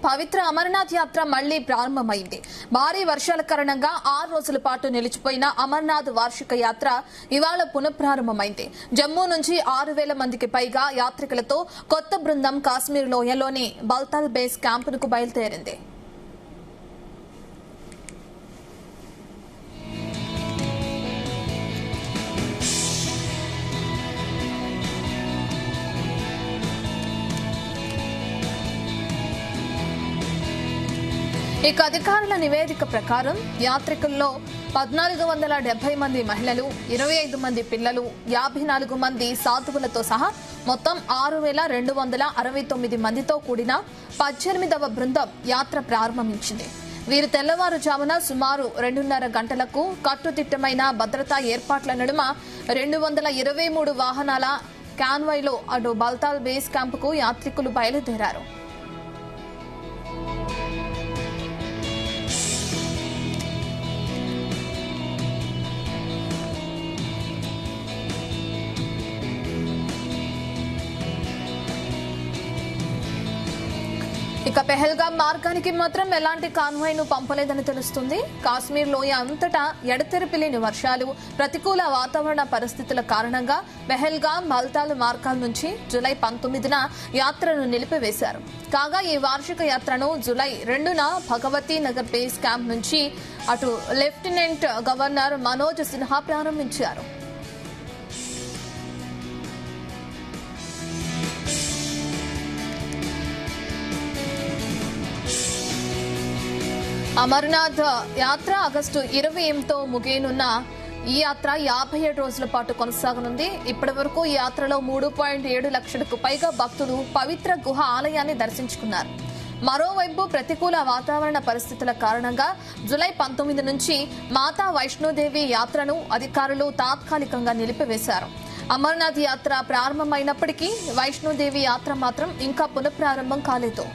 పవిత్ర అమర్నాథ్ యాత్ర మళ్లీ ప్రారంభమైంది. భారీ వర్షాల కారణంగా 6 రోజుల పాటు నిలిచిపోయిన అమర్నాథ్ వార్షిక యాత్ర ఇవాళ పునఃప్రారంభమైంది. జమ్మూ నుంచి 6,000 మందికి పైగా యాత్రికులతో కొత్త బృందం కాశ్మీర్ లోయలోని బల్తాల్ బేస్ క్యాంపునకు బయలుదేరింది. ఇక అధికారుల నివేదిక ప్రకారం యాత్రికుల్లో 1470 మంది మహిళలు, 25 మంది పిల్లలు, 54 మంది సాధువులతో సహా మొత్తం 6,269 మందితో కూడిన 18వ బృందం యాత్ర ప్రారంభించింది. వీరు తెల్లవారుజామున సుమారు 2:30 గంటలకు కట్టుదిట్టమైన భద్రతా ఏర్పాట్ల నడుమ 223 వాహనాల కాన్వాయ్లో అటు బల్తాల్ బేస్ క్యాంపుకు యాత్రికులు బయలుదేరారు. ఇక పెహల్గాం మార్గానికి మాత్రం ఎలాంటి కాన్వాయ్ ను పంపలేదని తెలుస్తుంది. కాశ్మీర్ లోయ అంతటా ఎడతెరిపిలేని వర్షాలు, ప్రతికూల వాతావరణ పరిస్థితుల కారణంగా పెహల్గాం, బల్తాల్ మార్గాల నుంచి జూలై 19న యాత్రను నిలిపివేశారు. కాగా ఈ వార్షిక యాత్రను జూలై 2న భగవతీ నగర్ బేస్ క్యాంప్ నుంచి అటు లెఫ్టినెంట్ గవర్నర్ మనోజ్ సిన్హా ప్రారంభించారు. అమర్నాథ్ యాత్ర ఆగస్టు 28తో ముగియనున్న ఈ యాత్ర 57 రోజుల పాటు కొనసాగనుంది. ఇప్పటి వరకు ఈ యాత్రలో 3.7 లక్షలకు పైగా భక్తులు పవిత్ర గుహ ఆలయాన్ని దర్శించుకున్నారు. మరోవైపు ప్రతికూల వాతావరణ పరిస్థితుల కారణంగా జూలై 19 నుంచి మాతా వైష్ణోదేవి యాత్రను అధికారులు తాత్కాలికంగా నిలిపివేశారు. అమర్నాథ్ యాత్ర ప్రారంభమైనప్పటికీ వైష్ణోదేవి యాత్ర మాత్రం ఇంకా పునఃప్రారంభం కాలేదు.